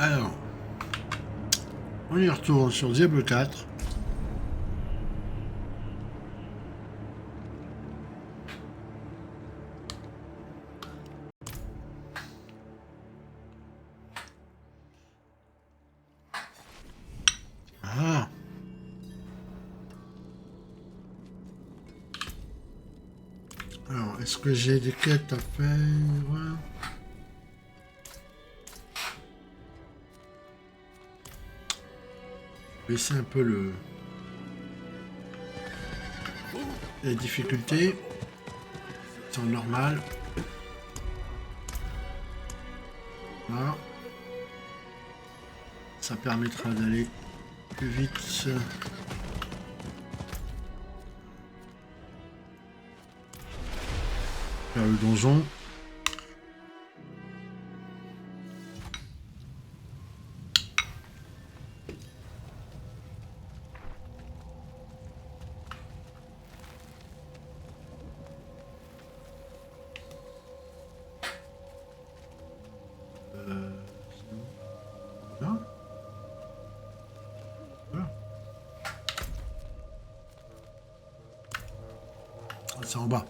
Alors, on y retourne sur Diablo 4. Ah. Alors, est-ce que j'ai des quêtes à faire? Baisser un peu les difficultés. C'est normal. Voilà. Ça permettra d'aller plus vite. Vers le donjon. Là. Voilà. C'est en bas.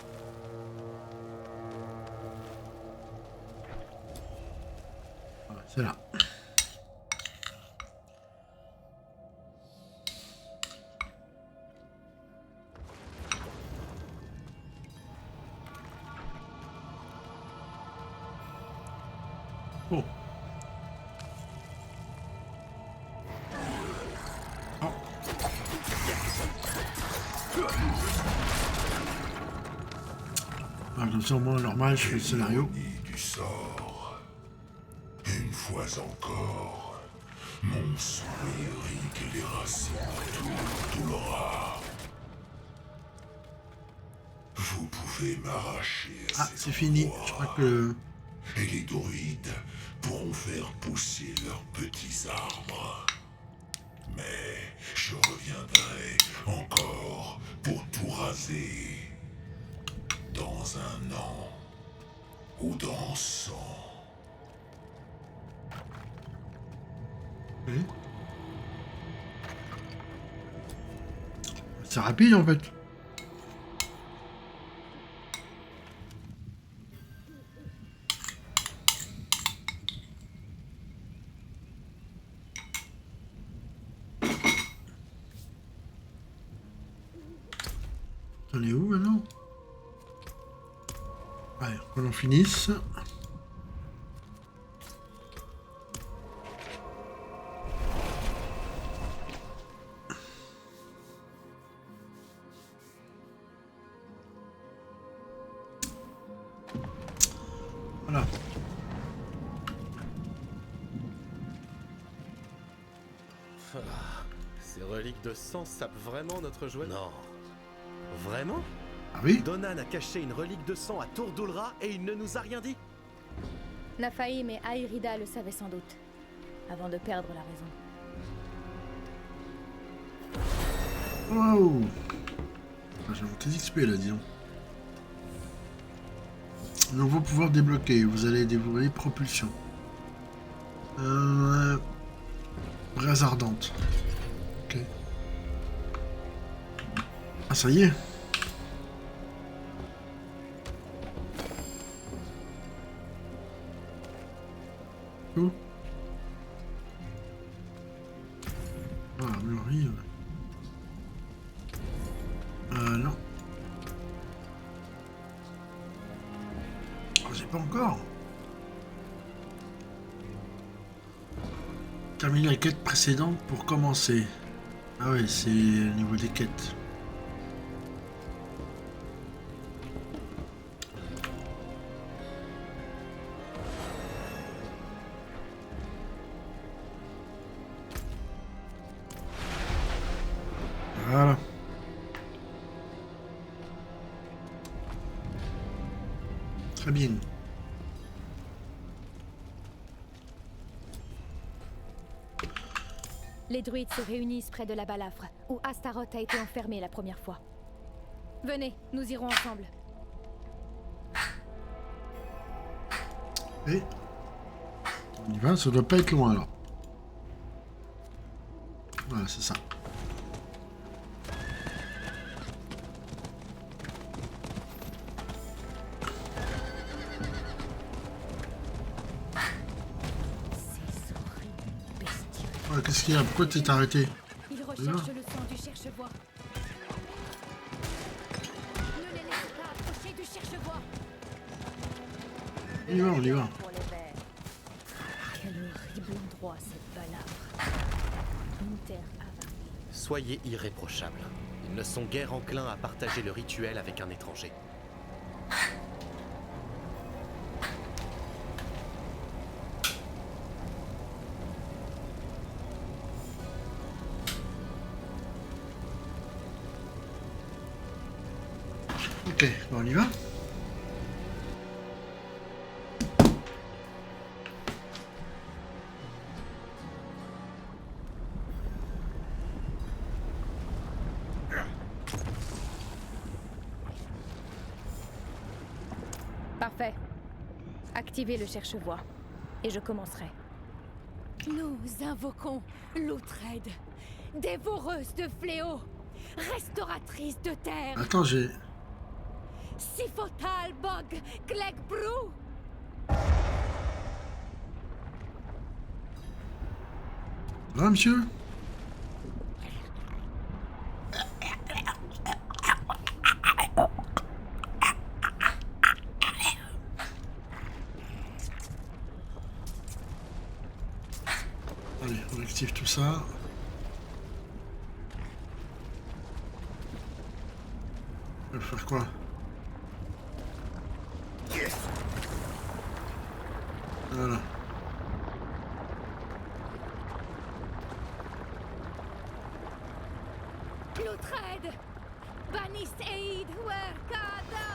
Voilà, c'est là. Oh. Oh. Ah, donc sûrement normal, je fais le scénario. Du sort. Une fois encore, mon sourire irrigue les racines tout l'aura. Vous pouvez m'arracher à Ah, ces c'est fini. endroits, Je crois que... et les druides pourront faire pousser leurs petits arbres. Mais je reviendrai encore pour tout raser. Dans un an. Ou dans 100. Oui. C'est rapide en fait. On est où maintenant? Allez, qu'on en finisse. Voilà. Ces reliques de sang sapent vraiment notre joie? Non. Vraiment? Ah oui? Donan a caché une relique de sang à Tour d'Ulra et il ne nous a rien dit? Naphaïm et Ayrida le savaient sans doute, avant de perdre la raison. Wow! Ah, j'ai monté d'XP là, disons. Nouveau pouvoir débloqué. Vous allez dévorer propulsion. Braise ardente. Ok. Ah, ça y est. Où? Ah, armurerie. Non. Oh, j'ai pas encore. Terminer la quête précédente pour commencer. Ah ouais, c'est au niveau des quêtes. Voilà. Très bien. Les druides se réunissent près de la balafre, où Astaroth a été enfermé la première fois. Venez, nous irons ensemble. Et on y va, ça doit pas être loin alors. Voilà, c'est ça. Ouais, qu'est-ce qu'il y a? Pourquoi tu t'es arrêté? Il recherche le sang du cherche-voix. Ne les laissez pas approcher du cherche-voix. On y va, on y va. Pour les vers. Quel horrible endroit cette balafre. Une terre avare. Soyez irréprochables. Ils ne sont guère enclins à partager le rituel avec un étranger. Ok, bon, on y va. Parfait. Activez le cherche-voix. Et je commencerai. Nous invoquons l'Outrade, dévoreuse de fléaux, restauratrice de terre. Attends, j'ai... Sifotal Bog Glegbrou. Là, monsieur? Allez, on active tout ça. On va faire quoi? Voilà. L'Outrade, Banis Eid Werkada.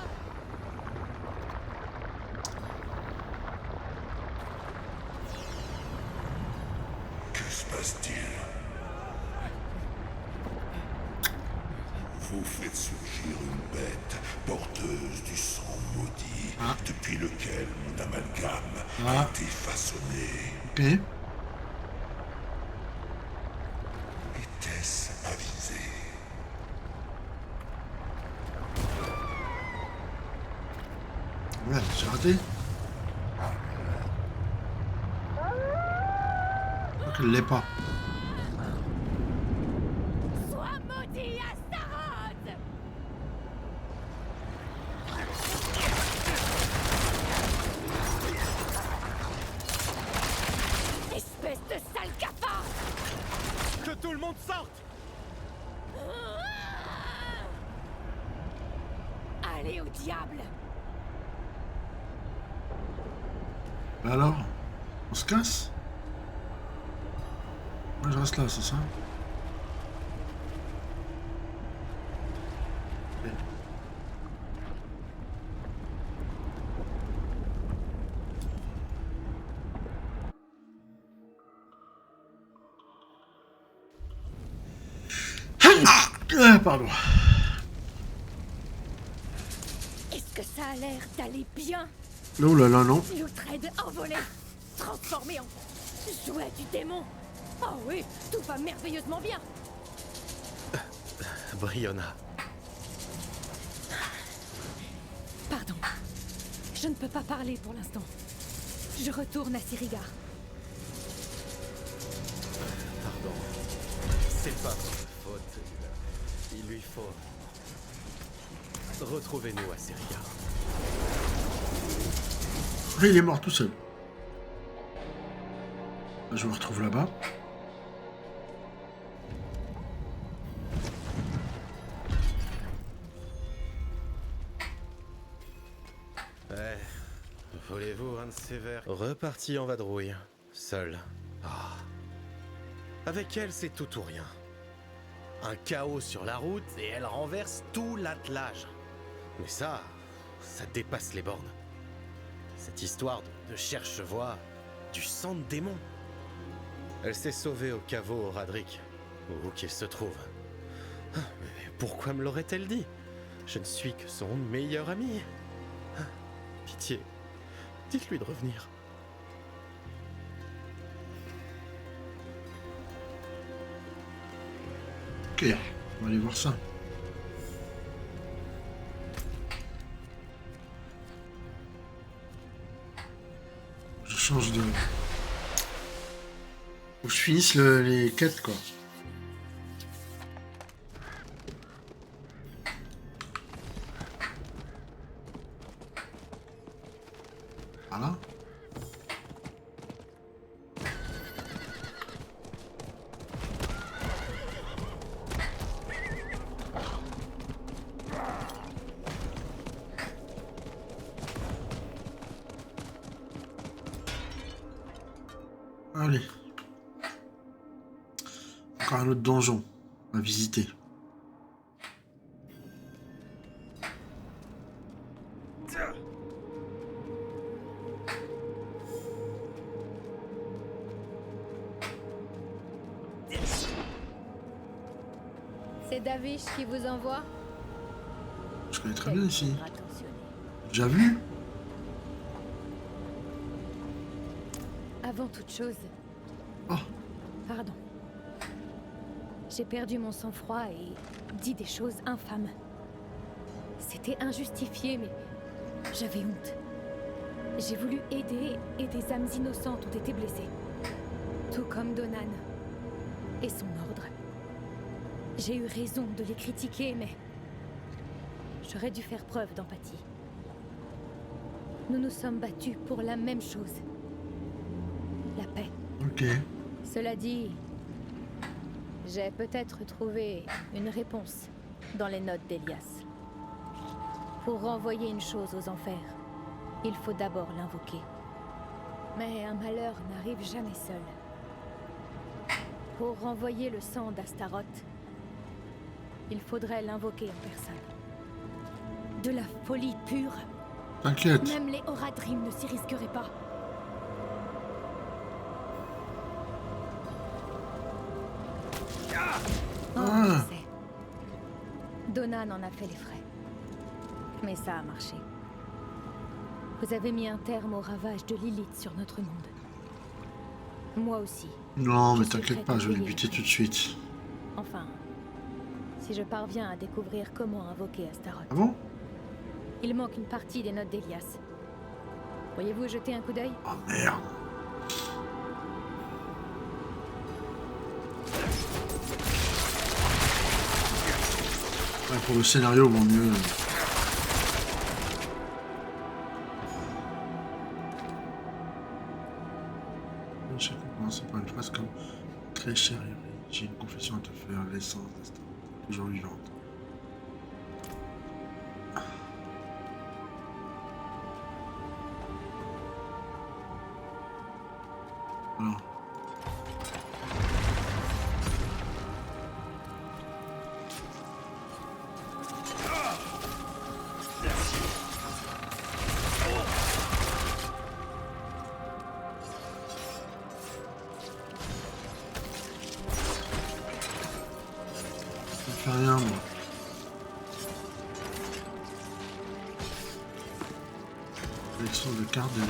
Que se passe-t-il? Vous faites surgir une bête porteuse du sang maudit depuis lequel mon amalgame a été façonné. Ok. Était-ce avisé? Ouais, j'ai raté. Je crois qu'elle l'est pas. Sois maudit, Astaroth. Espèce de sale cafard. Que tout le monde sorte! Allez au diable. Bah alors? On se casse? Moi je reste là, c'est ça? Ok. Pardon. Est-ce que ça a l'air d'aller bien? Oh là là, non. L'Outrade envolé, transformé en jouet du démon. Oh oui, tout va merveilleusement bien. Brionna, Pardon, je ne peux pas parler pour l'instant. Je retourne à Sirigar. pardon. C'est pas votre faute. Il lui faut... Retrouvez-nous à Sirigar. Après, il est mort tout seul. Je me retrouve là-bas. Ouais. Voulez-vous un de ces verres? Reparti en vadrouille. Seul. Ah. Avec elle, c'est tout ou rien. Un chaos sur la route et elle renverse tout l'attelage. Mais ça dépasse les bornes. Cette histoire de cherche-voix, du sang de démon. Elle s'est sauvée au caveau au Radric, où qu'il se trouve. Ah, mais pourquoi me l'aurait-elle dit? Je ne suis que son meilleur ami. Ah, pitié, dites-lui de revenir. Ok, on va aller voir ça. Je change de... Faut que je finisse les quêtes, quoi. Voilà. Allez. Encore un autre donjon à visiter. C'est Davish qui vous envoie? Je connais très bien ici. Attentionné. Déjà vu? Avant toute chose, Oh, pardon. J'ai perdu mon sang-froid et dit des choses infâmes. C'était injustifié, mais j'avais honte. J'ai voulu aider et des âmes innocentes ont été blessées. Tout comme Donan et son ordre. J'ai eu raison de les critiquer, mais j'aurais dû faire preuve d'empathie. Nous nous sommes battus pour la même chose. La paix. ok. Cela dit, j'ai peut-être trouvé une réponse dans les notes d'Elias. Pour renvoyer une chose aux enfers, il faut d'abord l'invoquer. Mais un malheur n'arrive jamais seul. Pour renvoyer le sang d'Astaroth, il faudrait l'invoquer en personne. De la folie pure. T'inquiète. Même les Horadrim ne s'y risqueraient pas. Oh, Ah. je sais. Donan en a fait les frais. Mais ça a marché. Vous avez mis un terme au ravage de Lilith sur notre monde. Moi aussi. Non, mais Je suis t'inquiète prête pas, à je vais le payer buter le tout de suite. Enfin, si je parviens à découvrir comment invoquer Astaroth. Ah bon? Il manque une partie des notes d'Elias. Pourriez-vous jeter un coup d'œil? Oh merde. Ouais, pour le scénario, vaut mieux. Je sais comment c'est pas une phrase comme très chère. J'ai une confession à te faire, l'essence d'Astaroth, toujours vivante. Alors. Ça fait rien, moi. Sélection de cartes de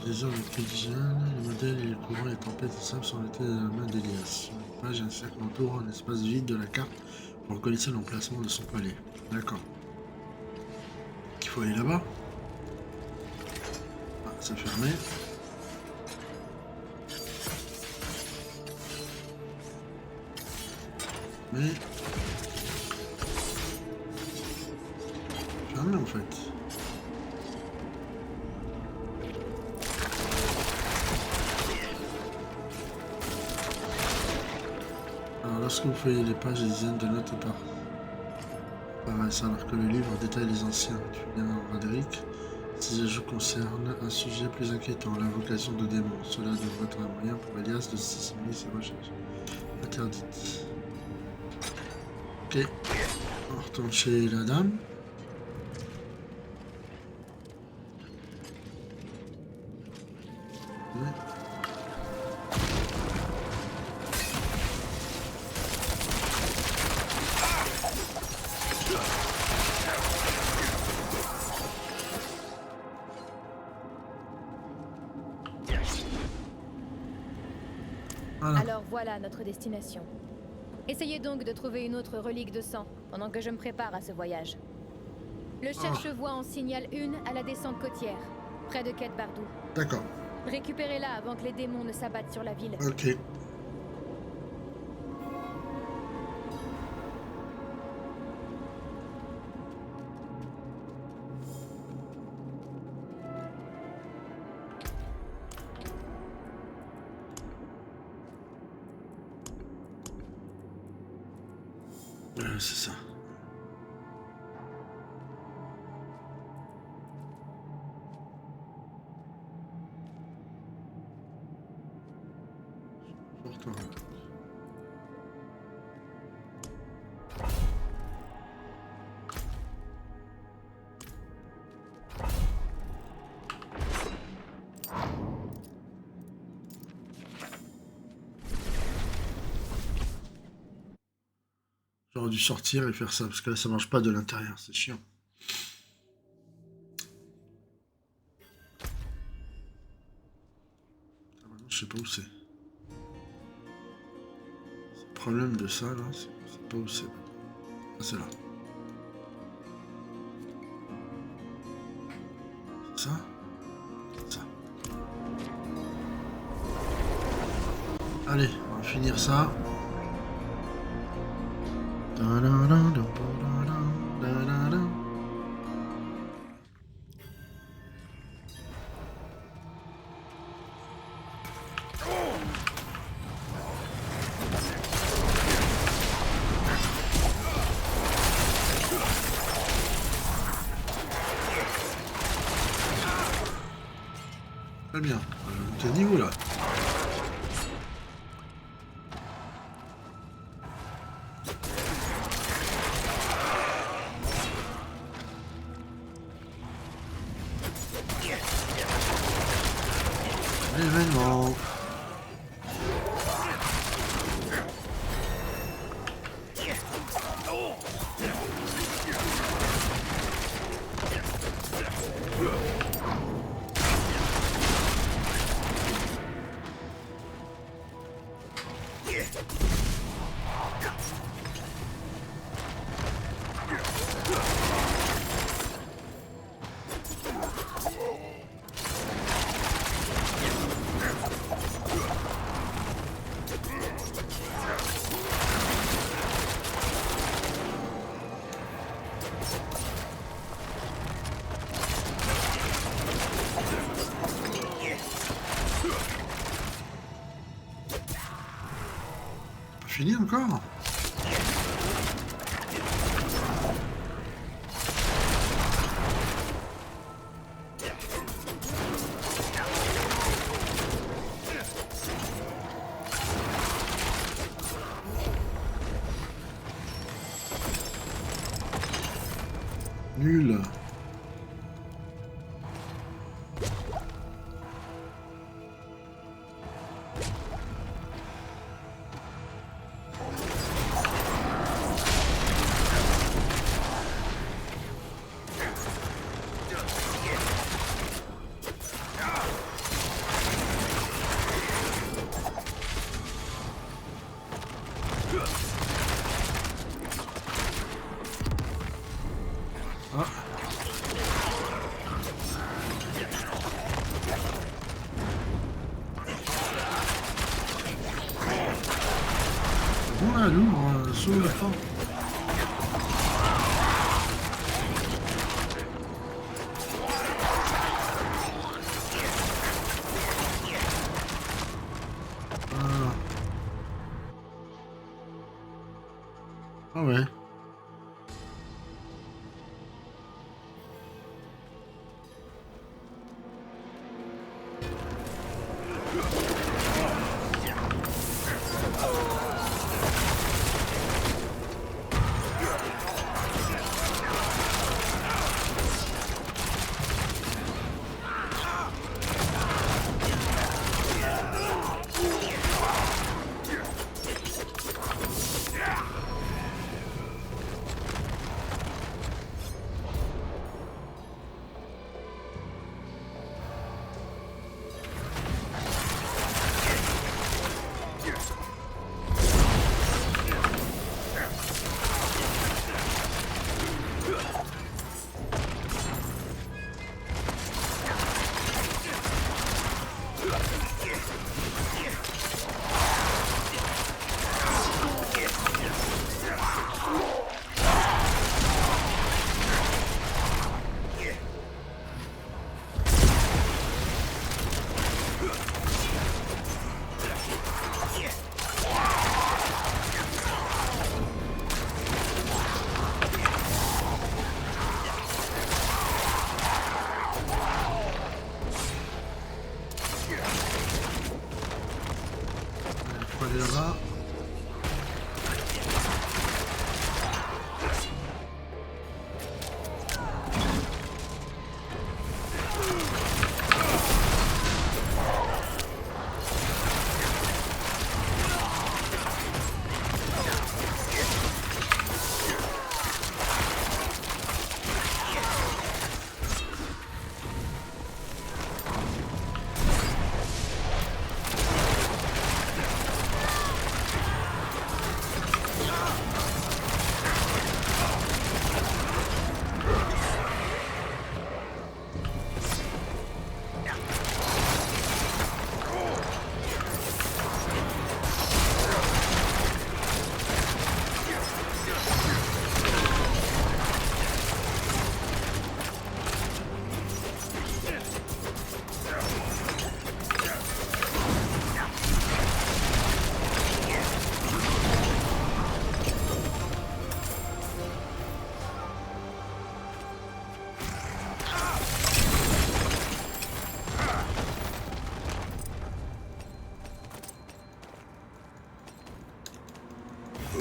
les œuvres créditiennes, les modèles et les courants et tempêtes simples sont notés dans la main d'Elias. Sur une page, un cercle entoure un espace vide de la carte pour reconnaître l'emplacement de son palais. D'accord. Il faut aller là-bas. Ah, c'est fermé. Mais... fermé en fait. Alors lorsque vous feuillez les pages, des dizaines de notes apparaissent alors que le livre détaille les anciens. Tu viens Roderick. Ces ajouts concernent un sujet plus inquiétant, l'invocation de démons. Cela devrait être un moyen pour Elias de dissimuler ses recherches interdites. Ok. On retourne chez la dame. Ouais. Voilà. Alors voilà notre destination. Essayez donc de trouver une autre relique de sang pendant que je me prépare à ce voyage. Le cherche-voie en signale une à la descente côtière, près de Quai Bardou. D'accord. Récupérez-la avant que les démons ne s'abattent sur la ville. Ok. C'est ça. Pourtant. J'aurais dû sortir et faire ça, parce que là ça marche pas de l'intérieur, c'est chiant. Ah, maintenant, je sais pas où c'est. C'est le problème de ça là, c'est pas où c'est. Ah, c'est là. C'est ça? C'est ça. Allez, on va finir ça. Très bien, quel niveau là? L'événement. Fini encore? Nul. Bon, elle ouvre sous la fin. Ah ouais. aller là-bas.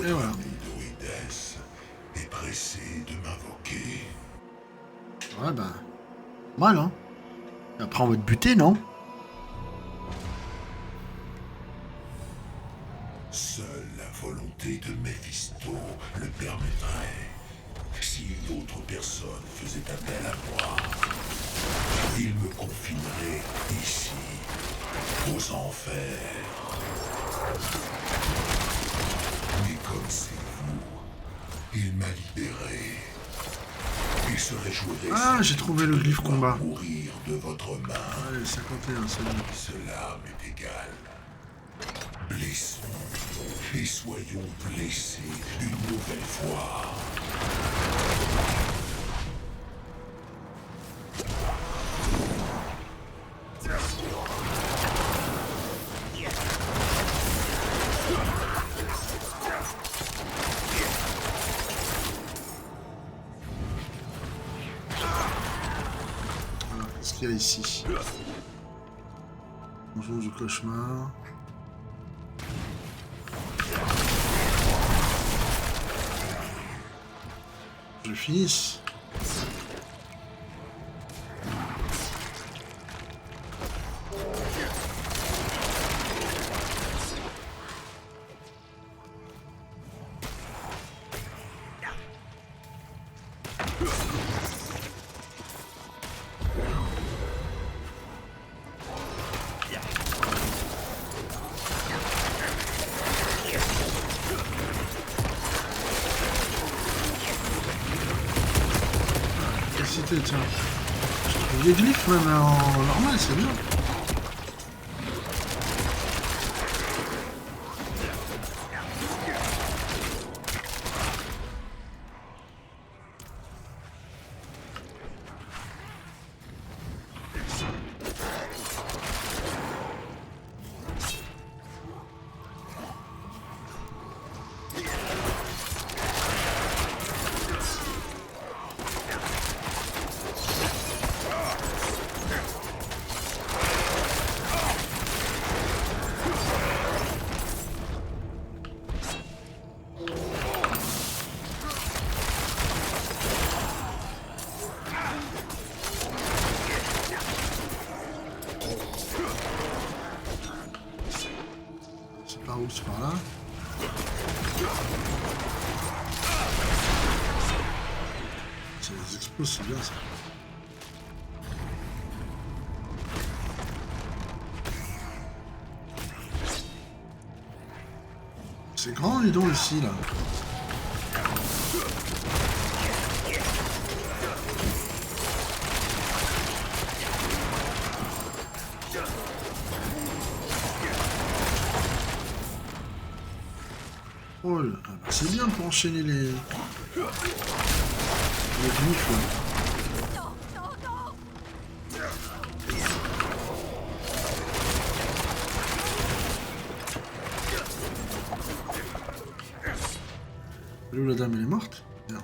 Et voilà. Druides est pressé de m'invoquer. Ouais, bah. Mal, hein. Et après, on va te buter, non? Seule la volonté de Mephisto le permettrait. Si une autre personne faisait appel à moi, il me confinerait ici, aux enfers. Mais comme c'est vous, il m'a libéré. Il se réjouirait. Ah, j'ai trouvé le glyphe combat. Mourir de votre main. Allez, 51, c'est bon. Cela m'est égal. Blessons et soyons blessés une nouvelle fois. Alors, qu'est-ce qu'il y a ici? Donjon du cauchemar. Je finisse. Tiens, je trouve des glyphes même en normal, c'est bien. Par où? C'est par là. Ça les explose, c'est bien ça. C'est grand, les dons ici, là. Oh là, ah bah c'est bien pour enchaîner les glyphes là. Où la dame elle est morte? Bien.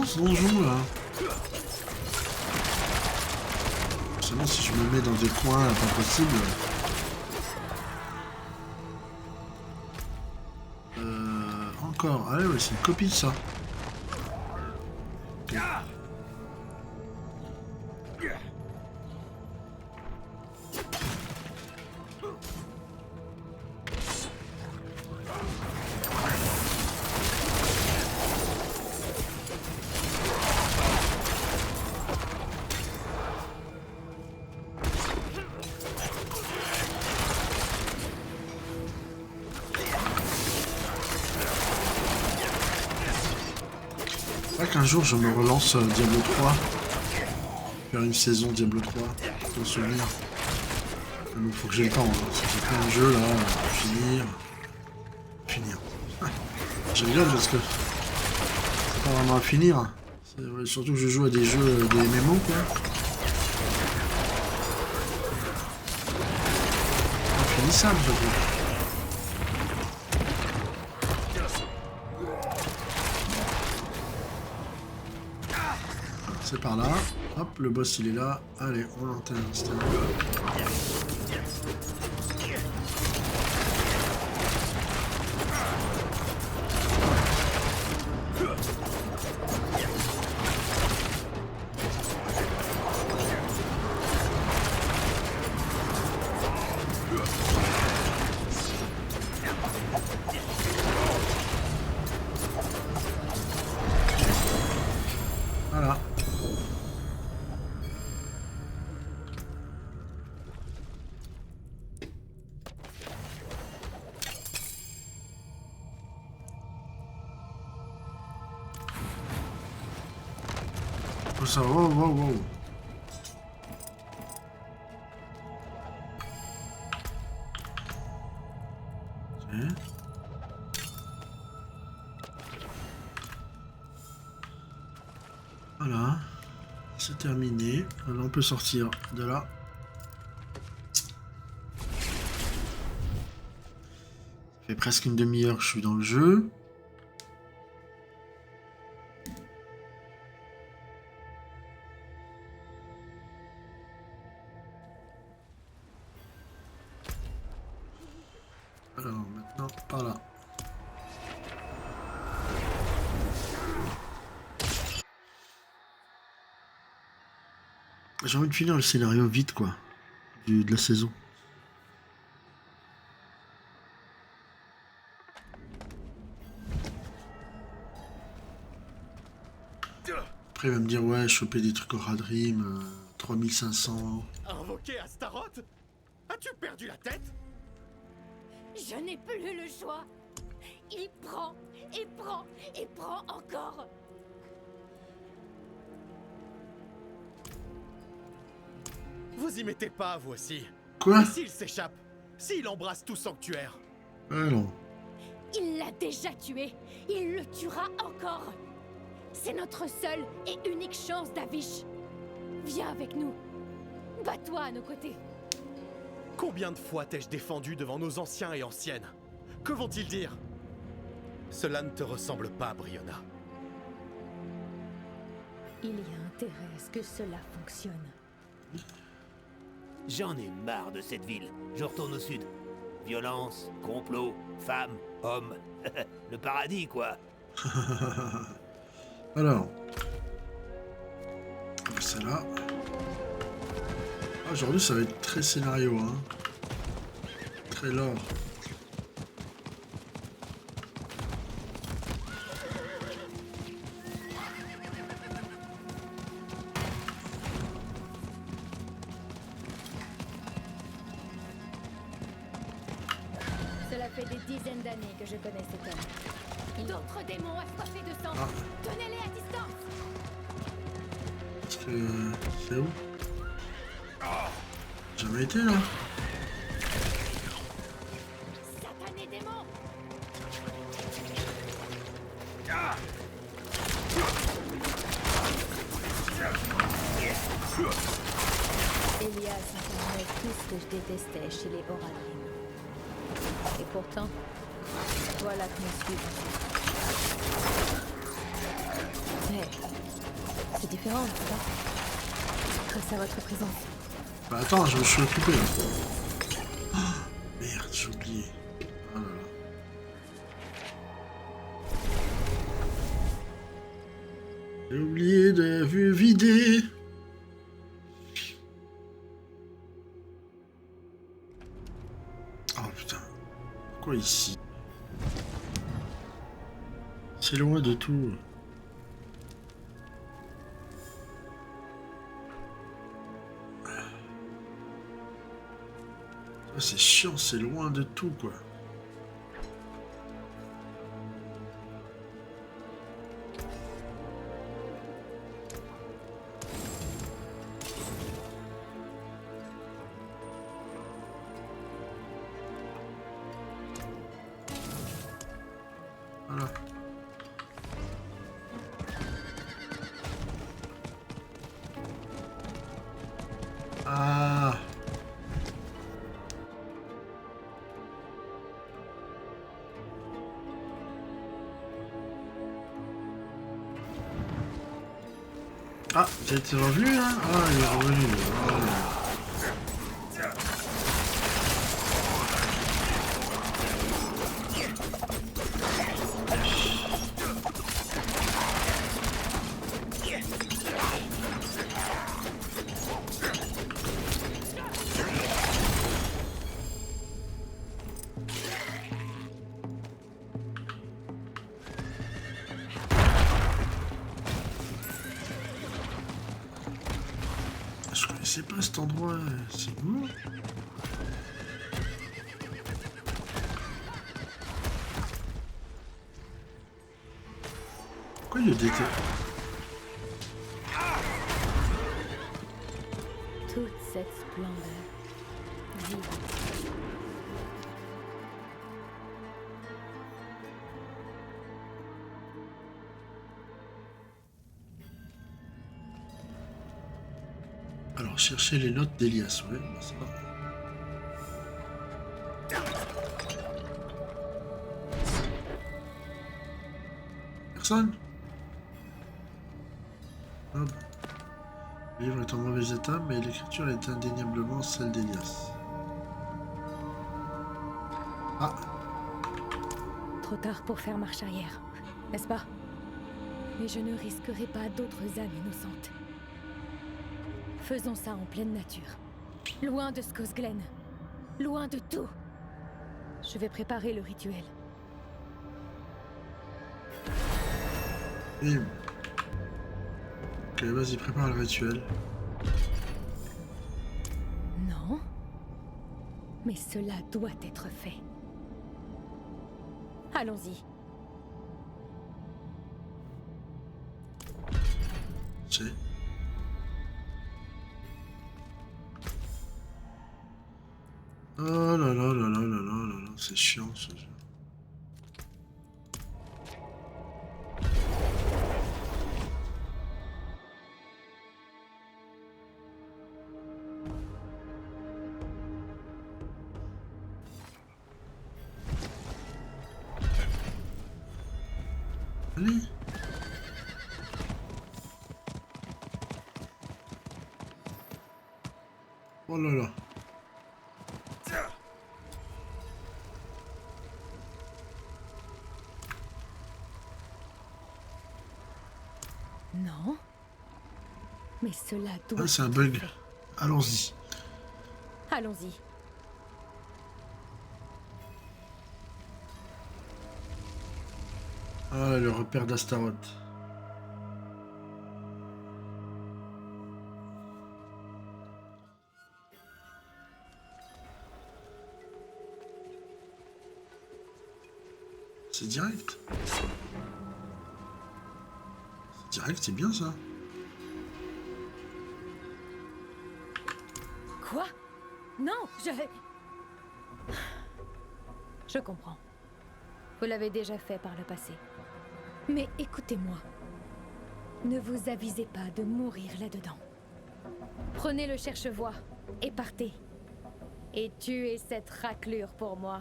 grand ce donjon là. Seulement si je me mets dans des coins là, pas possible. Encore. Ah ouais, c'est une copie de ça. Okay. Un jour je me relance Diablo 3, faire une saison Diablo 3, pour souvenir. Il faut que j'ai le temps, hein. J'ai plein de jeux là, finir. Ah, j'aime bien parce que c'est pas vraiment à finir. Surtout que je joue à des jeux, des MMO quoi. Infinissable surtout. C'est par là. Hop, le boss il est là. Allez, on l'antenne. Voilà. Ça, wow, wow, wow. Okay. Voilà, c'est terminé. Alors on peut sortir de là. Ça fait presque une demi-heure que je suis dans le jeu. Alors maintenant par là. J'ai envie de finir le scénario vite quoi, de la saison. Après il va me dire ouais, choper des trucs au Radrim, 3500. Invoqué Astaroth? As-tu perdu la tête? Je n'ai plus le choix. Il prend, et prend, et prend encore. Vous y mettez pas, vous aussi. Quoi? Et s'il s'échappe? S'il embrasse tout sanctuaire? Ah non. Il l'a déjà tué. Il le tuera encore. C'est notre seule et unique chance, Davish. Viens avec nous. Bats-toi à nos côtés. Combien de fois t'ai-je défendu devant nos anciens et anciennes? Que vont-ils dire? Cela ne te ressemble pas, Brianna. Il y a intérêt à ce que cela fonctionne. J'en ai marre de cette ville. Je retourne au sud. Violence, complot, femmes, hommes. Le paradis, quoi. Alors. C'est là. Aujourd'hui, ça va être très scénario, hein. Très lore. Cela fait des dizaines d'années que je connais cet homme. D'autres démons assoiffés de sang. Ah. Tenez-les à distance. Parce que... C'est où? Jamais été là. Satané démon. Elias incarnait tout ce que je détestais chez les Horadrim. Et pourtant, voilà que nous suivons. Mais c'est différent, n'est-ce pas? Grâce à votre présence. Bah attends, je me suis occupé là. Oh, merde, j'ai oublié. Oh là là. J'ai oublié de vider. Oh putain. Pourquoi ici? C'est loin de tout. Ah, c'est chiant, c'est loin de tout quoi. Voilà. Ah. Ah, t'as été revenu là? Ah, il est revenu. Je connaissais pas cet endroit, c'est où? Pourquoi il y a des... Toute cette splendeur. Vive. Alors, chercher les notes d'Elias, ouais, bah, ça va. Personne? Hop. Le livre est en mauvais état, mais l'écriture est indéniablement celle d'Elias. Ah, Trop tard pour faire marche arrière, n'est-ce pas? Mais je ne risquerai pas d'autres âmes innocentes. Faisons ça en pleine nature. Loin de Skosglen. Loin de tout. Je vais préparer le rituel. bim. Ok, vas-y, prépare le rituel. Non. Mais cela doit être fait. Allons-y. C'est... Oh là là là là là là là là, c'est chiant ce jeu. Allez. Oh là là. Non. Mais cela doit Ah, c'est un être bug. fait. Allons-y. Allons-y. Ah, le repère d'Astaroth. C'est direct. C'est direct, c'est bien ça. Quoi? Non, Je comprends. Vous l'avez déjà fait par le passé. Mais écoutez-moi. Ne vous avisez pas de mourir là-dedans. Prenez le cherche-voix et partez. Et tuez cette raclure pour moi.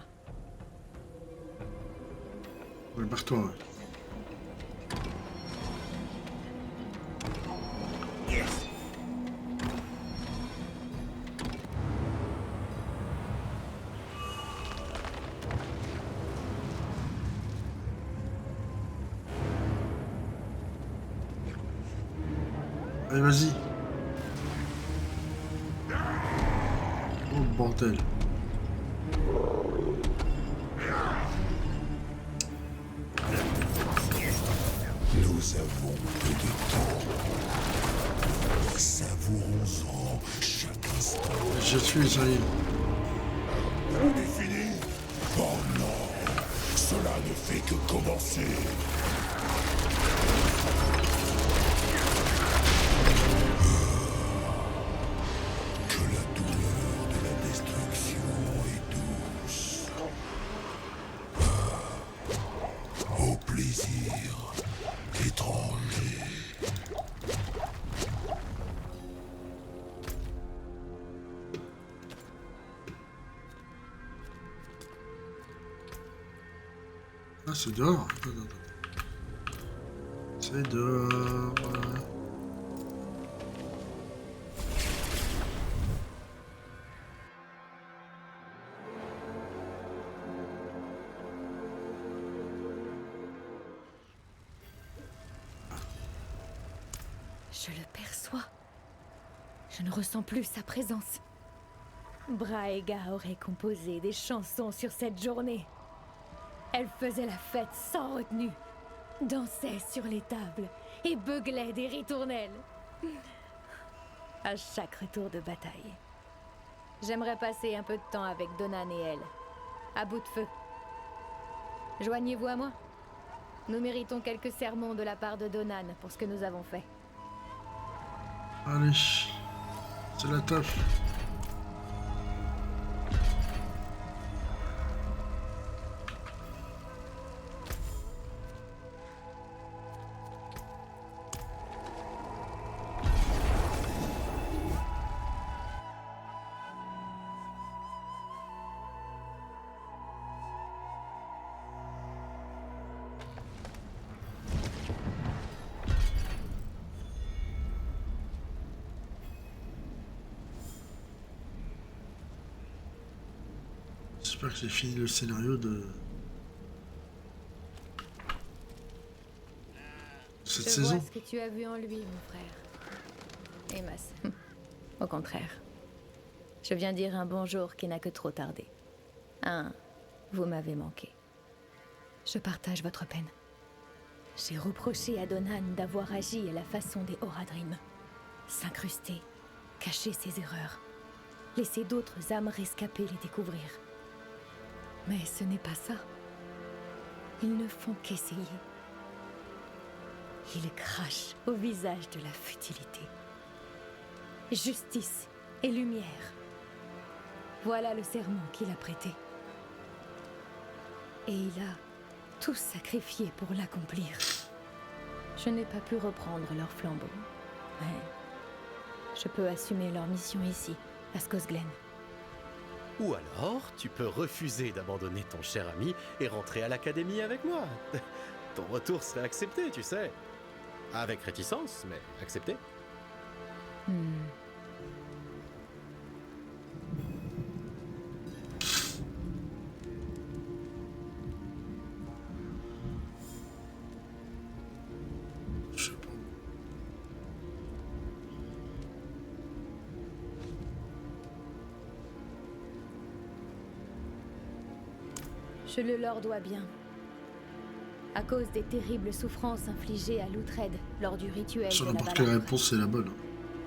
Ouais, barre-toi, ouais. Allez, vas-y. Oh, bordel. Nous avons peu de temps. Savourons-en chaque instant. Je suis, ça y est. On est fini? Oh non! Cela ne fait que commencer. Que la douleur de la destruction est douce. Au plaisir étranger. Ah, c'est dehors. Attends, attends, attends. C'est dehors. Je le perçois. Je ne ressens plus sa présence. Braega aurait composé des chansons sur cette journée. Elle faisait la fête sans retenue, dansait sur les tables et beuglait des ritournelles. À chaque retour de bataille. J'aimerais passer un peu de temps avec Donan et elle, à bout de feu. Joignez-vous à moi. Nous méritons quelques sermons de la part de Donan pour ce que nous avons fait. Allez. C'est la taf. J'espère que j'ai fini le scénario de cette Je saison. vois ce que tu as vu en lui, mon frère. Emas. Au contraire. Je viens dire un bonjour qui n'a que trop tardé. Vous m'avez manqué. Je partage votre peine. J'ai reproché à Donan d'avoir agi à la façon des Horadrim. S'incruster, cacher ses erreurs, laisser d'autres âmes rescapées les découvrir. Mais ce n'est pas ça. Ils ne font qu'essayer. Ils crachent au visage de la futilité. Justice et lumière. Voilà le serment qu'il a prêté. Et il a tout sacrifié pour l'accomplir. Je n'ai pas pu reprendre leur flambeau, mais je peux assumer leur mission ici, à Skosglen. Ou alors, tu peux refuser d'abandonner ton cher ami et rentrer à l'académie avec moi. Ton retour serait accepté, tu sais. Avec réticence, mais accepté. Je sais pas. Je le leur dois bien. À cause des terribles souffrances infligées à Loutred lors du rituel Sur de la n'importe quelle balade, réponse, c'est la bonne.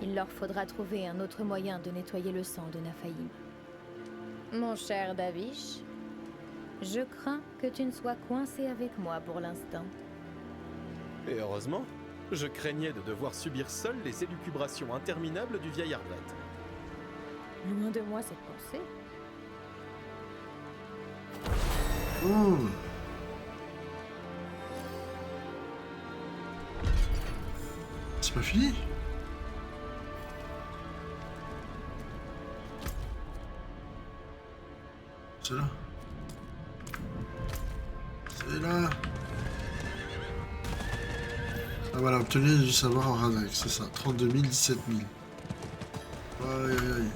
il leur faudra trouver un autre moyen de nettoyer le sang de Naphaïm. Mon cher Davish, je crains que tu ne sois coincé avec moi pour l'instant. Et heureusement, je craignais de devoir subir seul les élucubrations interminables du vieil Ardret. Loin de moi cette pensée. Oh. C'est pas fini? C'est là. C'est là. Ah voilà, obtenir du savoir en Radak, c'est ça. 32 000, 17 000. Aïe aïe aïe.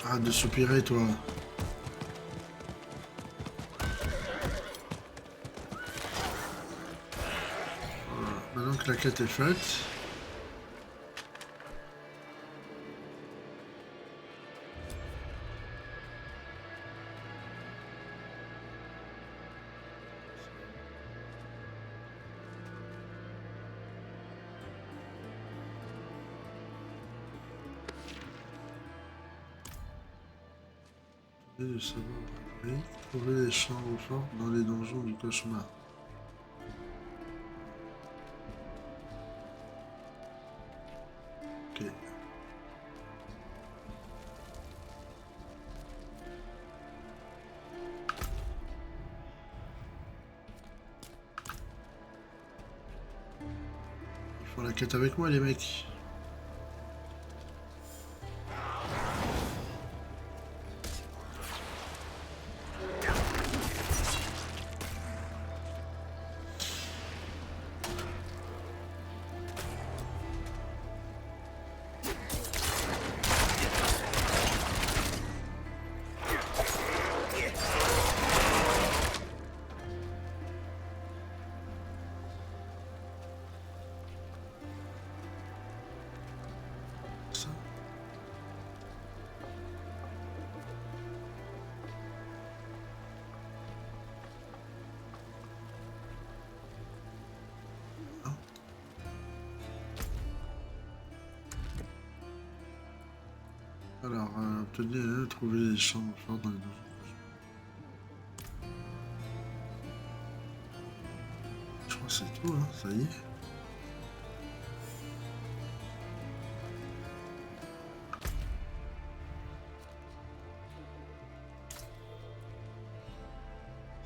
Arrête de soupirer, toi. la quête est faite. De savoir trouver les chambres fortes dans les donjons du cauchemar. Ok. Ils font la quête avec moi les mecs. Alors, obtenir, trouver les chambres fortes dans les donjons. Je crois que c'est tout, hein, ça y est.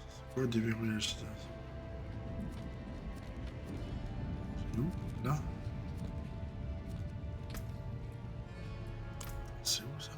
C'est quoi déverrouiller la situation? C'est où? Là? C'est où ça?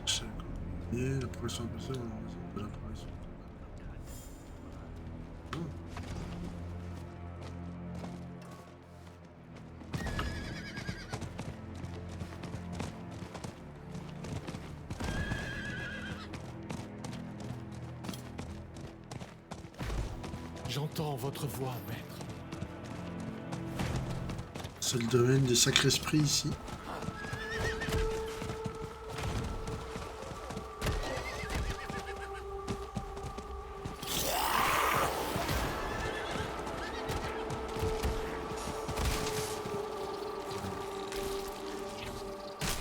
Chercher la progression passée, on a la progression. J'entends votre voix, maître. C'est le domaine des sacrés esprits ici.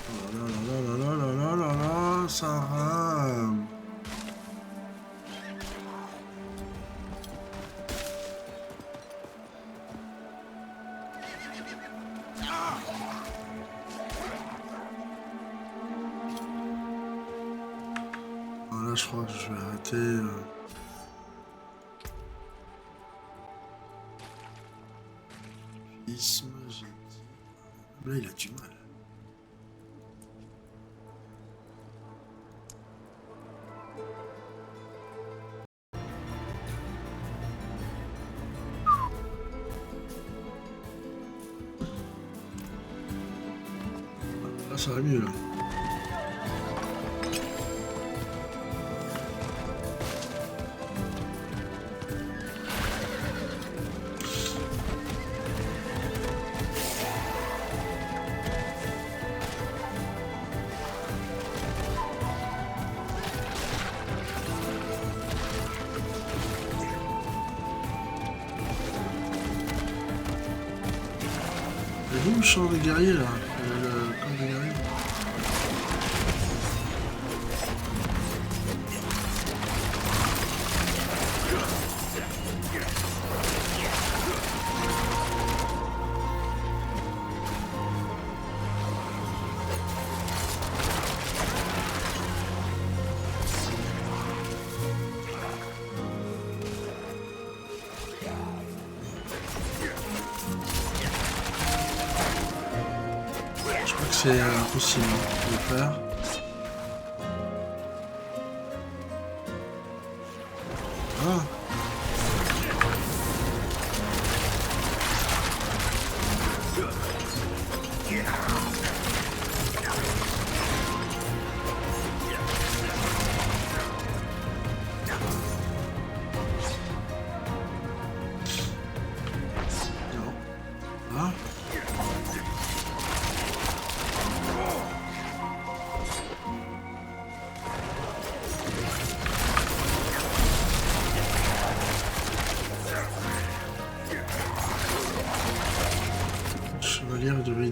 Oh là là là là là là là là, ça rame. Là, je crois que je vais arrêter. Isme, j'ai dit. Là, il a du mal. Là, ça va mieux, là. Et vous, le champ des guerriers, là? Le camp des guerriers? C'est impossible de le faire.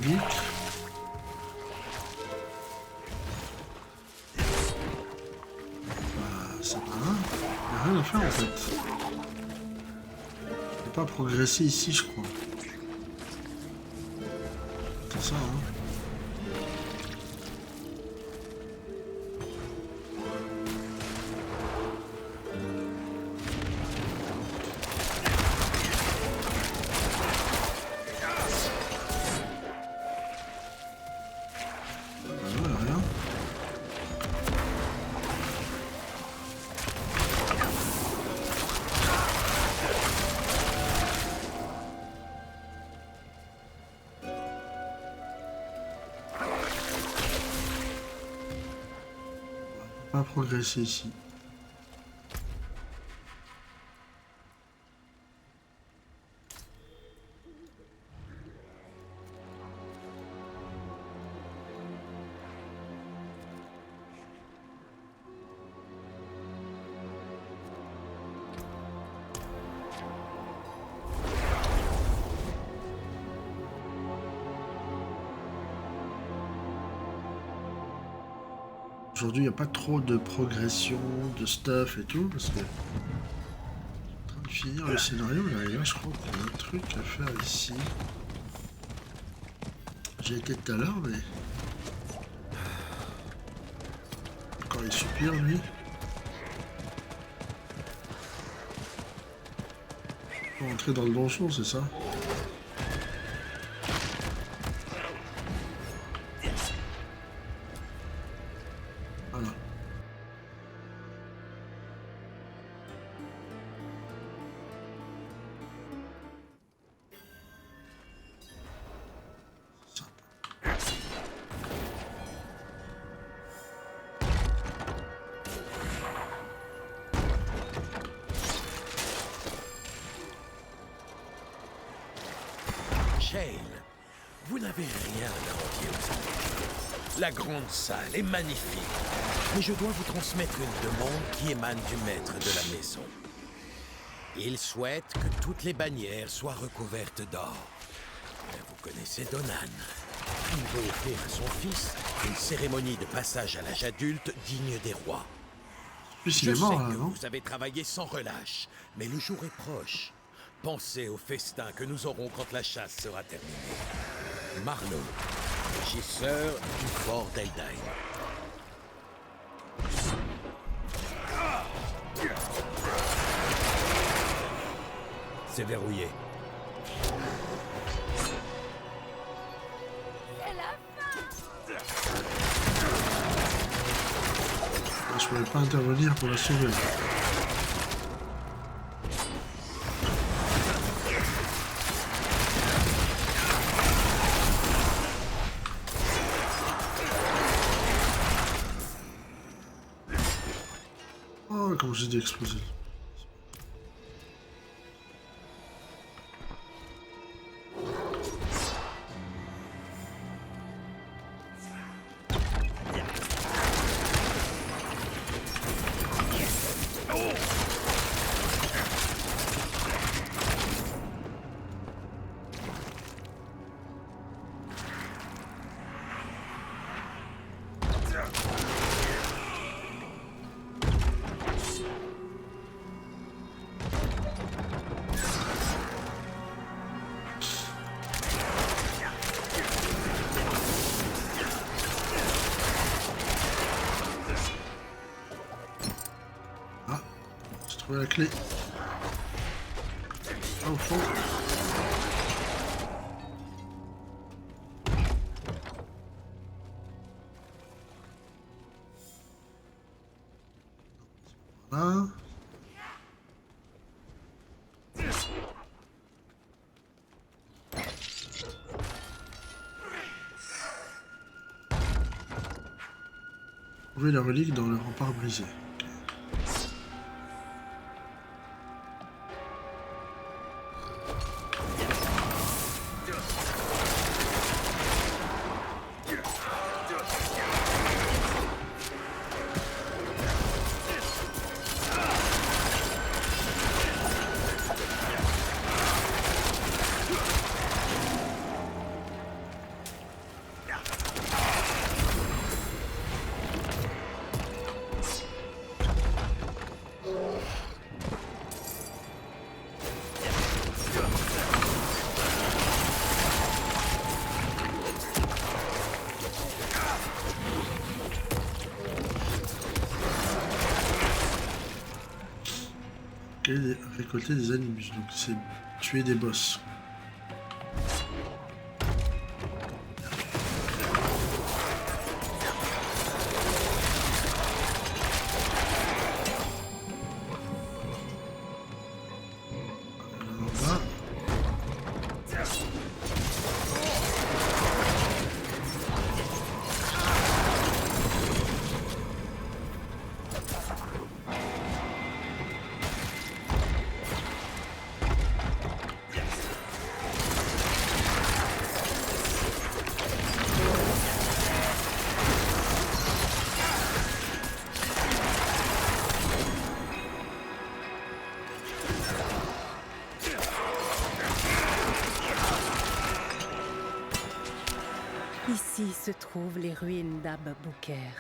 geeks. C'est pas grave. Il n'y a rien à faire en fait. On peut pas progresser ici, je crois. C'est ça, hein. Pas progresser ici. Aujourd'hui, il n'y a pas trop de progression, de stuff et tout, parce que... En train de finir le scénario, là, et là, je crois qu'il y a un truc à faire ici. J'ai été tout à l'heure, mais... Encore les soupirs, lui. Faut entrer dans le donjon, c'est ça? Voilà. Ça. Shale, vous n'avez rien à envier aux autres. La grande salle est magnifique, mais je dois vous transmettre une demande qui émane du maître de la maison. Il souhaite que toutes les bannières soient recouvertes d'or. Vous connaissez Donan. Il veut offrir à son fils une cérémonie de passage à l'âge adulte digne des rois. Plus, il Je est sais mort, là, que non? vous avez travaillé sans relâche, mais le jour est proche. Pensez au festin que nous aurons quand la chasse sera terminée. Marlowe, régisseur du fort d'Eldheim. C'est verrouillé. Je pouvais pas intervenir pour la sauver. Oh, comme j'ai dit exploser. J'ai trouvé la clé. Ah, au fond. Voilà. Trouver la relique dans le rempart brisé. récolter des animus, donc c'est tuer des boss. Alors là, Ici se trouvent les ruines d'Ab Bouker,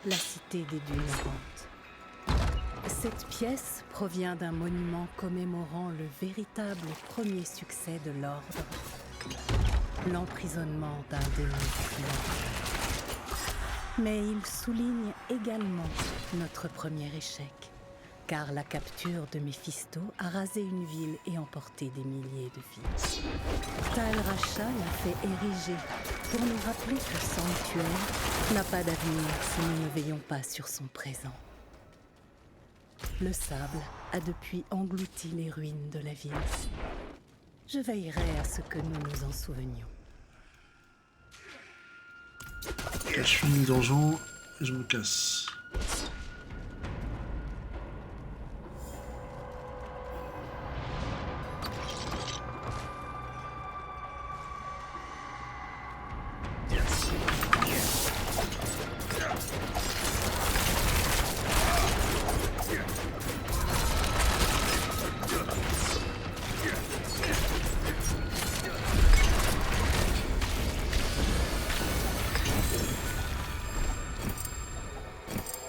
la cité des dunes errantes. Cette pièce provient d'un monument commémorant le véritable premier succès de l'ordre, l'emprisonnement d'un démon. Mais il souligne également notre premier échec, car la capture de Méphisto a rasé une ville et emporté des milliers de vies. Tal Rasha l'a fait ériger pour nous rappeler que le sanctuaire n'a pas d'avenir si nous ne veillons pas sur son présent. Le sable a depuis englouti les ruines de la ville. Je veillerai à ce que nous nous en souvenions. je finis le donjon et je me casse.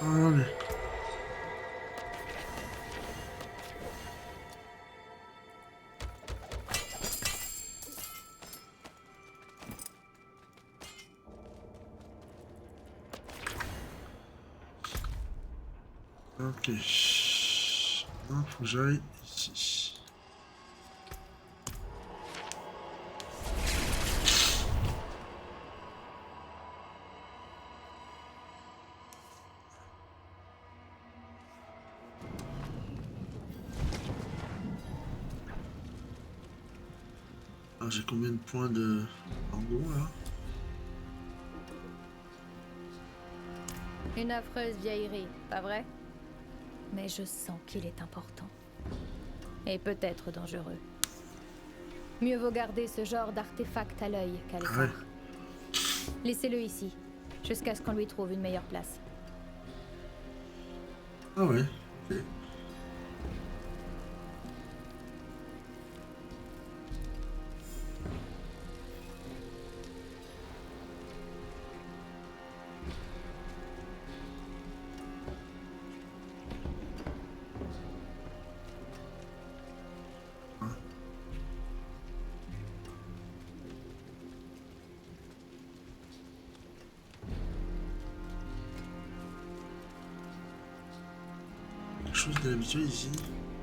Allez. Ok. Non, faut que j'aille ici. Ah, j'ai combien de points de tango là? Une affreuse vieillerie, pas vrai? Mais je sens qu'il est important. Et peut-être dangereux. Mieux vaut garder ce genre d'artefact à l'œil qu'à l'écart. Ouais. Laissez-le ici, jusqu'à ce qu'on lui trouve une meilleure place. Ah ouais. Ok. Quelque chose d'habituel ici.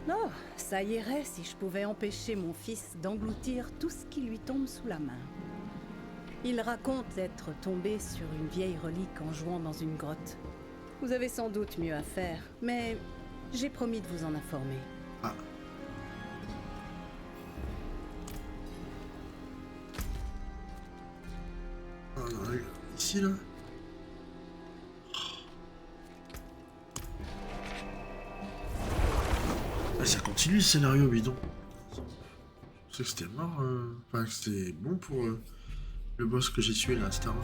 Oh, ça irait si je pouvais empêcher mon fils d'engloutir tout ce qui lui tombe sous la main. Il raconte être tombé sur une vieille relique en jouant dans une grotte. Vous avez sans doute mieux à faire, mais j'ai promis de vous en informer. Ah. Ah, non, ici là. Ah, ça continue le scénario bidon. Je sais que c'était mort, enfin que c'était bon pour le boss que j'ai tué là, Starrock.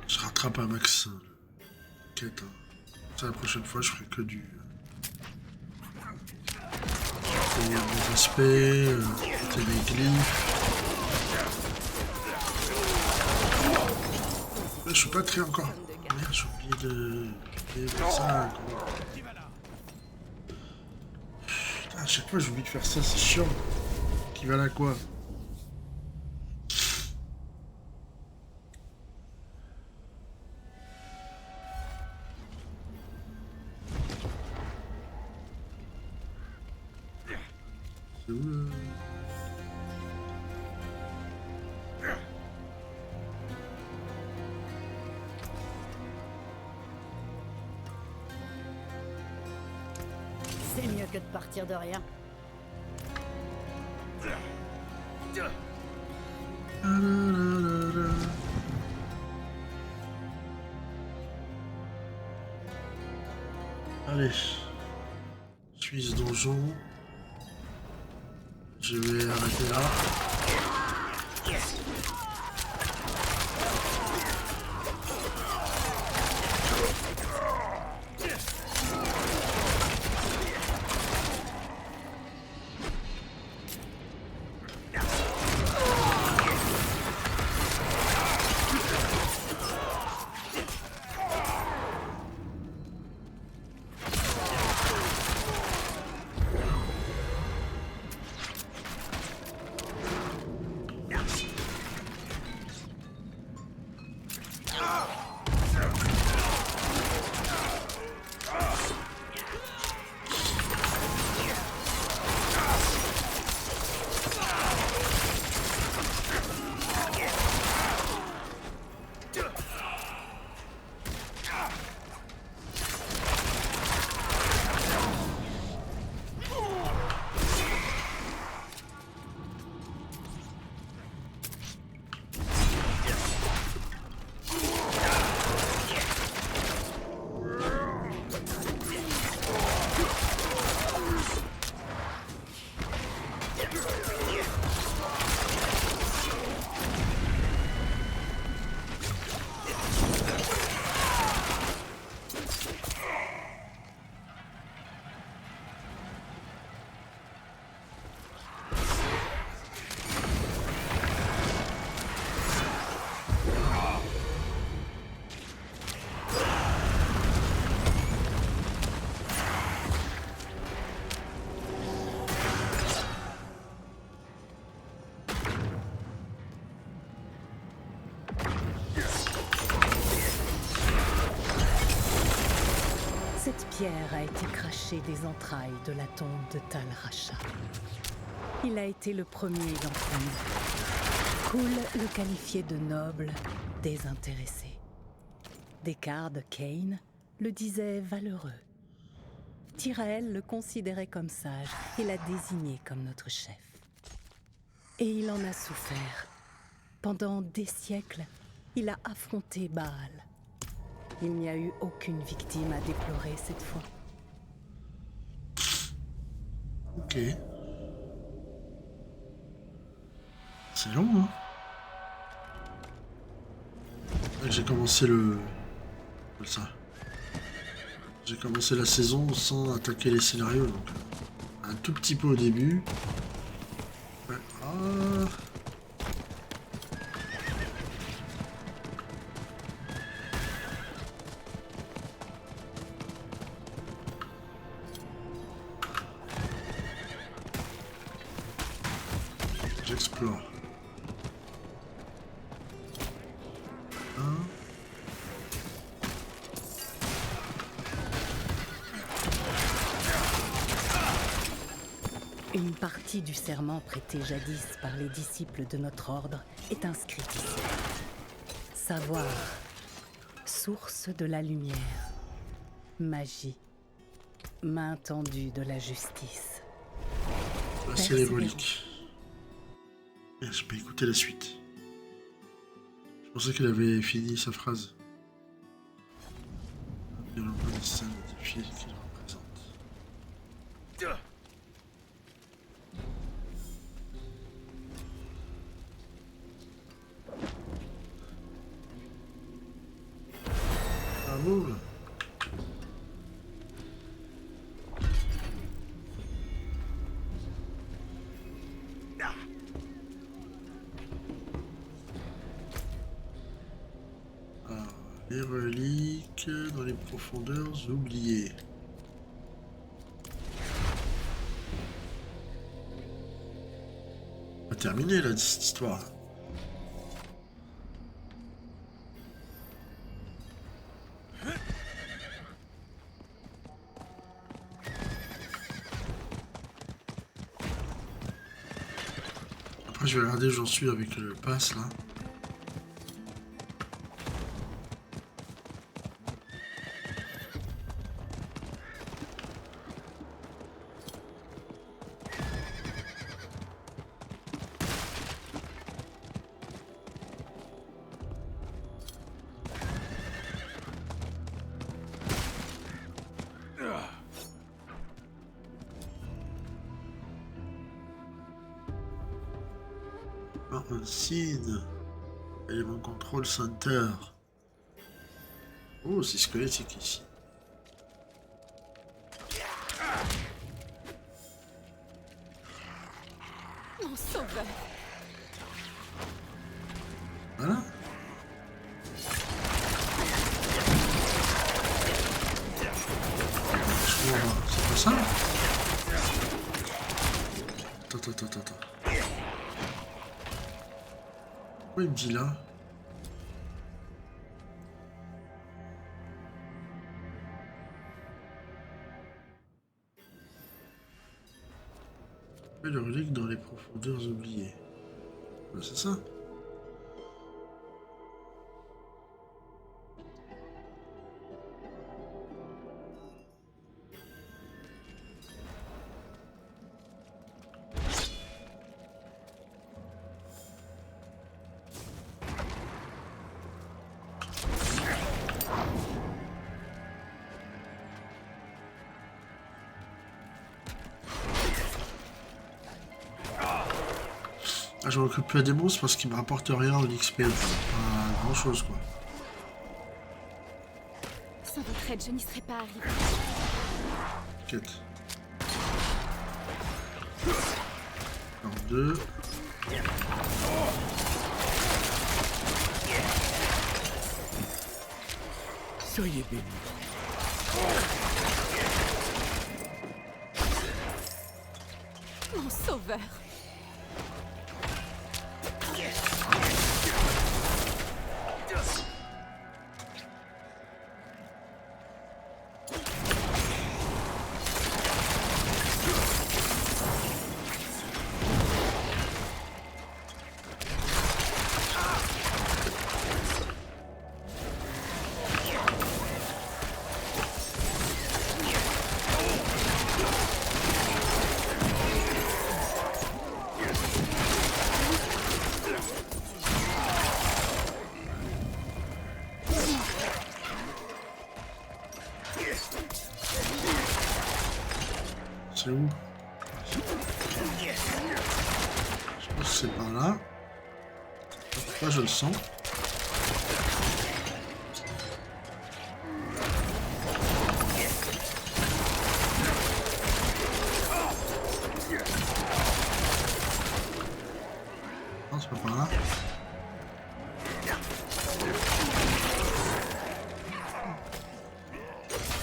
Je rattrape un max le quête. Hein. Ça, la prochaine fois, je ferai que du il y a des aspects, côté des glyphes. Je suis pas très encore. Merde, j'ai oublié de faire ça. Putain, à chaque fois j'oublie de faire ça, c'est chiant. Qui va là quoi? C'est où le... C'est mieux que de partir de rien. Allez, je suis ce donjon. Je vais arrêter là. Cette pierre a été crachée des entrailles de la tombe de Tal Rasha. Il a été le premier d'entre nous. Kul le qualifiait de noble, désintéressé. Descartes Kane le disait valeureux. Tyrael le considérait comme sage et l'a désigné comme notre chef. Et il en a souffert. Pendant des siècles, il a affronté Baal. Il n'y a eu aucune victime à déplorer cette fois. Ok. C'est long, hein. J'ai commencé comme ça. J'ai commencé la saison sans attaquer les scénarios, donc un tout petit peu au début. Ouais. Ah. J'explore. Une partie du serment prêté jadis par les disciples de notre ordre est inscrite ici. Savoir, source de la lumière. Magie, main tendue de la justice. Là, c'est symbolique. Je peux écouter la suite. Je pensais qu'elle avait fini sa phrase. Il y a l'emploi des scènes modifiées qu'il représente. Bravo. Les reliques dans les profondeurs oubliées. On va terminer là cette histoire. Après je vais regarder où j'en suis avec le pass là. Un signe. Élément contrôle center. Oh, c'est squelettique ici. Mon sauveur. Voilà. C'est pas ça? Attends. Pourquoi il me dit là? Le relique dans les profondeurs oubliées. Ben, c'est ça. Ah, je m'occupe plus des monstres parce qu'ils me rapportent rien en XP. Pas grand chose quoi. Sans votre aide, je n'y serais pas arrivé. Quête. Alors 2. Soyez bénis. Mon sauveur. C'est où? Je pense que c'est par là. Pourquoi je le sens? Non, c'est pas par là.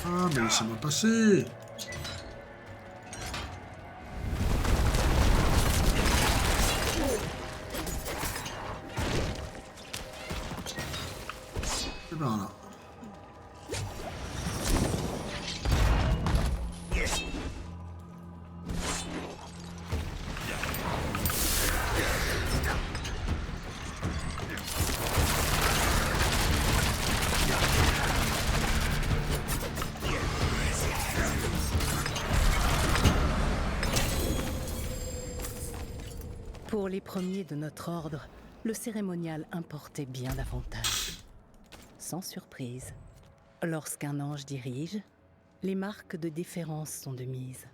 Ah, mais laissez-moi passer! C'est par là. Pour les premiers de notre ordre, le cérémonial importait bien davantage. Sans surprise, lorsqu'un ange dirige, les marques de déférence sont de mise.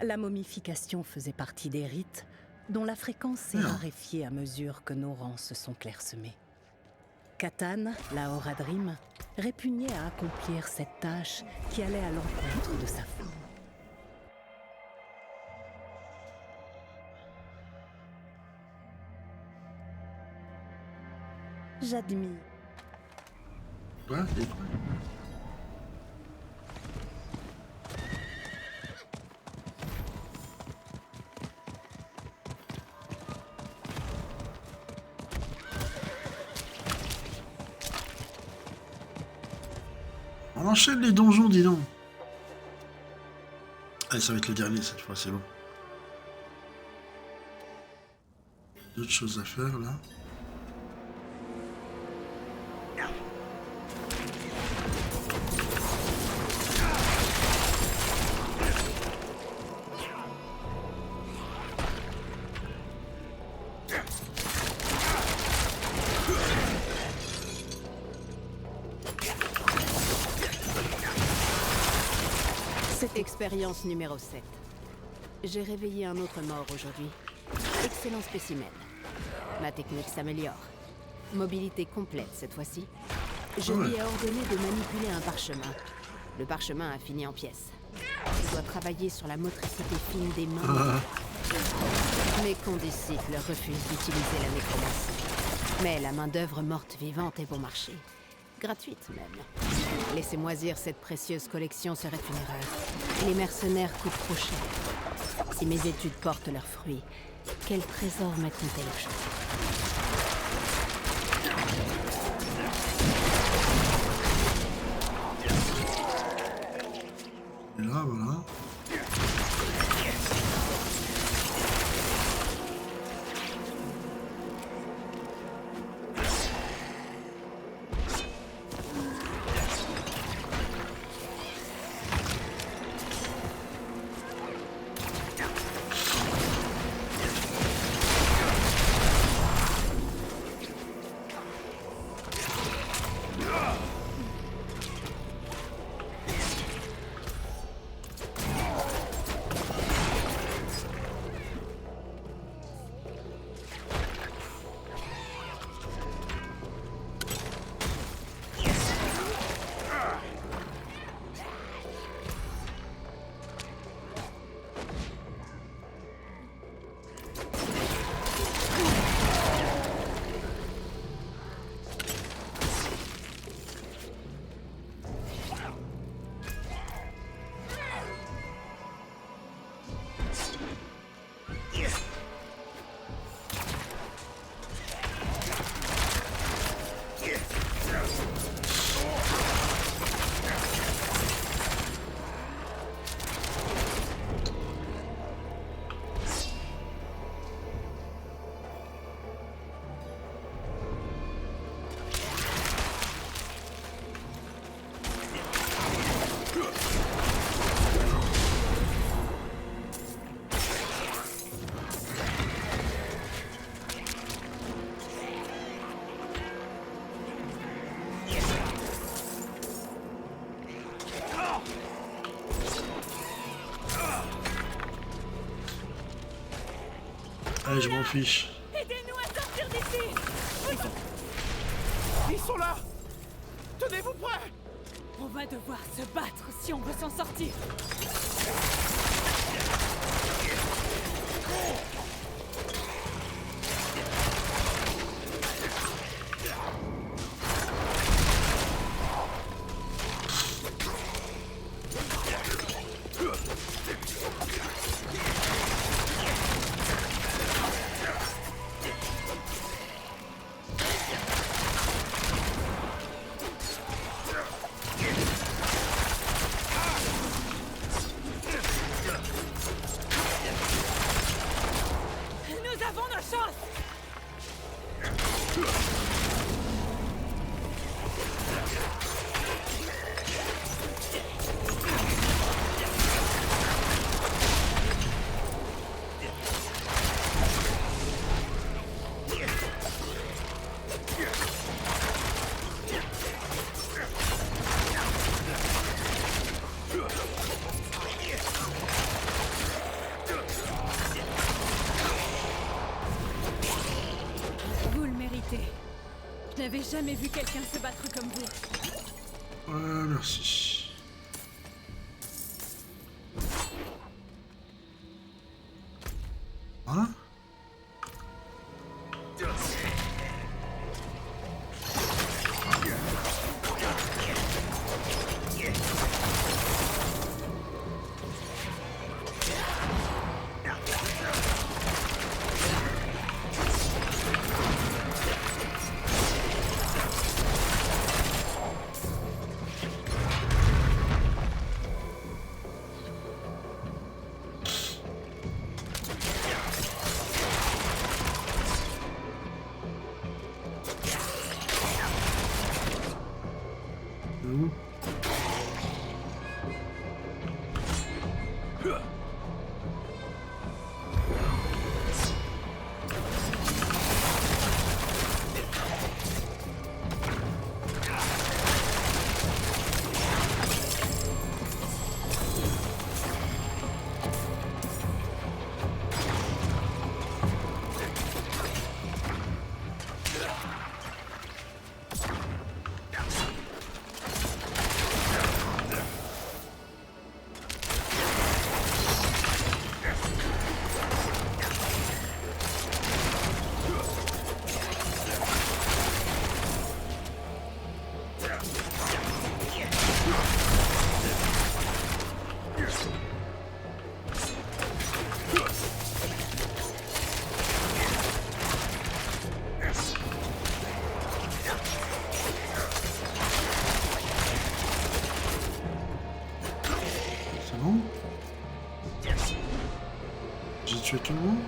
La momification faisait partie des rites dont la fréquence s'est raréfiée à mesure que nos rangs se sont clairsemés. Catan, la Horadrim, répugnait à accomplir cette tâche qui allait à l'encontre de sa foi. J'admire. Ouais, il est quoi? On enchaîne les donjons, dis donc. Allez, ça va être le dernier cette fois, c'est bon. D'autres choses à faire là. Expérience numéro 7. J'ai réveillé un autre mort aujourd'hui. Excellent spécimen. Ma technique s'améliore. Mobilité complète cette fois-ci. Je lui ai ordonné de manipuler un parchemin. Le parchemin a fini en pièces. Je dois travailler sur la motricité fine des mains. Mes condisciples refusent d'utiliser la nécromancie. Mais la main-d'œuvre morte vivante est bon marché. Gratuite même. Laisser moisir cette précieuse collection serait une erreur. Les mercenaires coûtent trop cher. Si mes études portent leurs fruits, quel trésor mettront-elles au jeu? Et là, voilà. Allez, je m'en fiche. Aidez-nous à sortir d'ici! Ils sont là! Tenez-vous prêts! On va devoir se battre si on veut s'en sortir. Je n'avais jamais vu quelqu'un se battre comme vous. Merci. Voilà. C'est bon? J'ai tué tout le monde?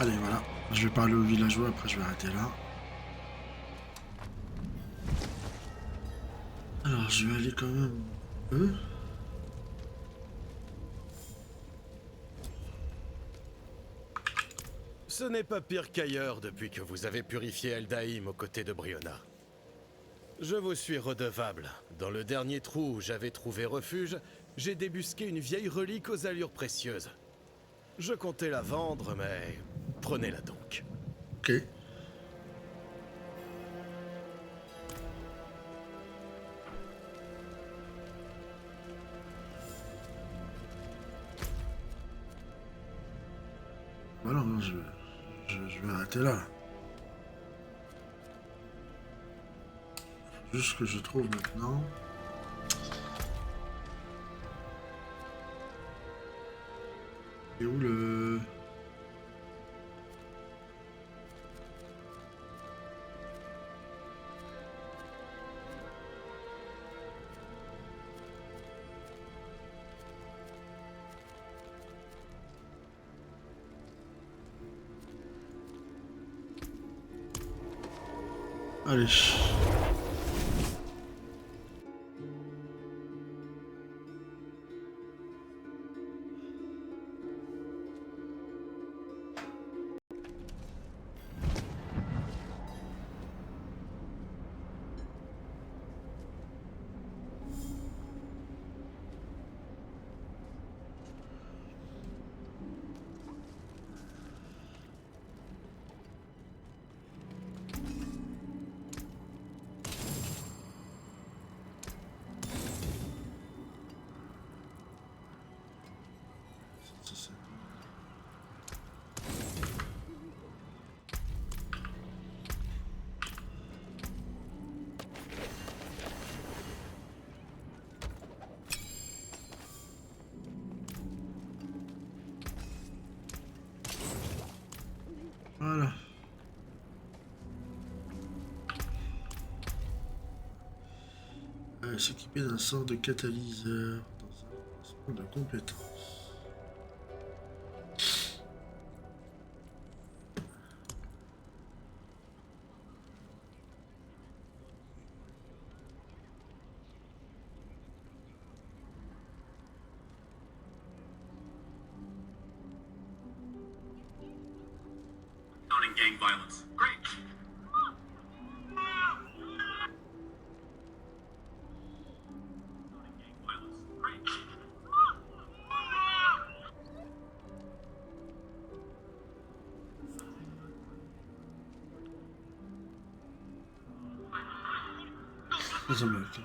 Allez, voilà. Je vais parler aux villageois, après je vais arrêter là. Alors, je vais aller quand même... Eux. Ce n'est pas pire qu'ailleurs depuis que vous avez purifié Eldaïm aux côtés de Brionna. Je vous suis redevable. Dans le dernier trou où j'avais trouvé refuge, j'ai débusqué une vieille relique aux allures précieuses. Je comptais la vendre, mais prenez-la donc. Ok. Voilà, non, je vais arrêter là. Faut juste que je trouve maintenant. Et où le... Allez. Voilà. S'équiper d'un sort de catalyseur dans un lancement de compétences. Gang violence. Great. Les Américains.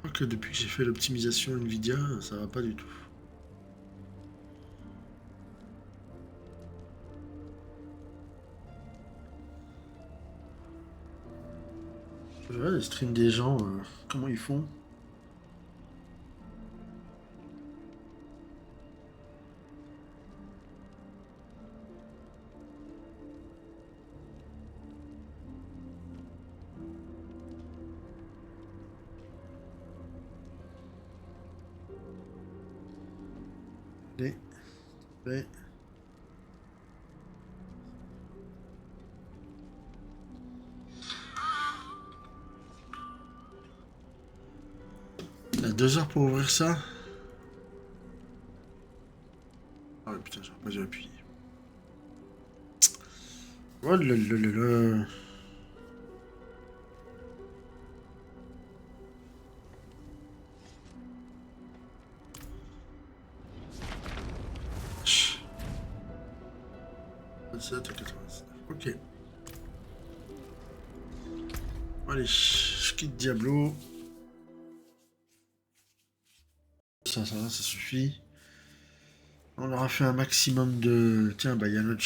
Je crois que depuis que j'ai fait l'optimisation Nvidia, ça va pas du tout. Je vois les streams des gens, comment ils font. Allez, ouais. Il y a 2 heures pour ouvrir ça. Ah ouais, putain, j'aurais pas dû appuyer. Oh là là là là. Chut. 27 à 89. Ok. Allez, je quitte Diablo. Ça suffit. On aura fait un maximum de... Tiens, bah il y a notre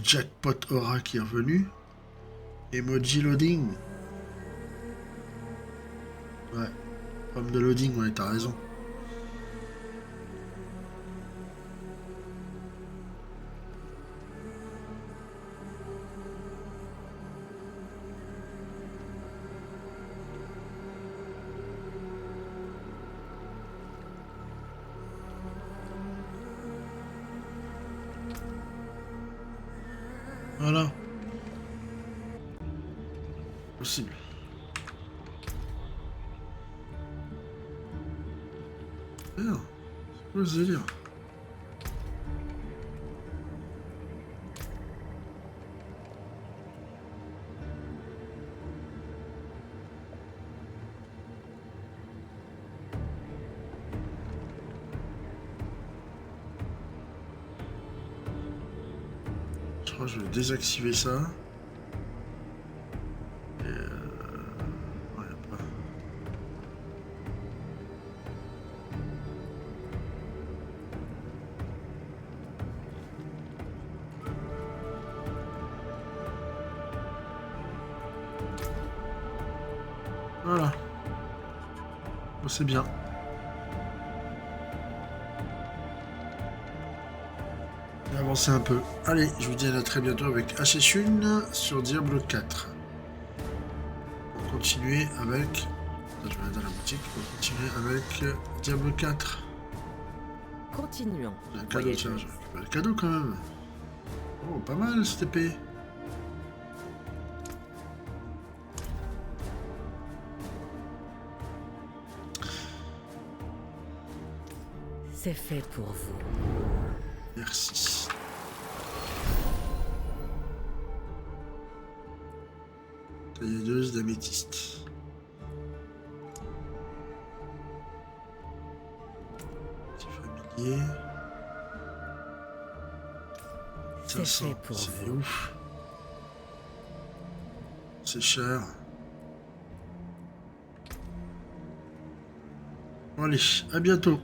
jackpot aura qui est revenu. Emoji loading. Ouais. Pomme de loading, ouais, t'as raison. Voilà. Possible. Merde. C'est quoi ce délire? Je crois que je vais désactiver ça. Et ouais, pas. Voilà. Bon, c'est bien. Avancer un peu. Allez, je vous dis à très bientôt avec HSUN sur Diablo 4. On va continuer avec... Je vais aller dans la boutique. On va continuer avec Diablo 4. Continuons. Un cadeau, tiens, je récupère le cadeau quand même. Oh, pas mal cette épée. C'est fait pour vous. Merci. Tailladeuse d'améthyste. Petit familier. C'est fait pour c'est vous. ouf. C'est cher. Bon, allez, à bientôt.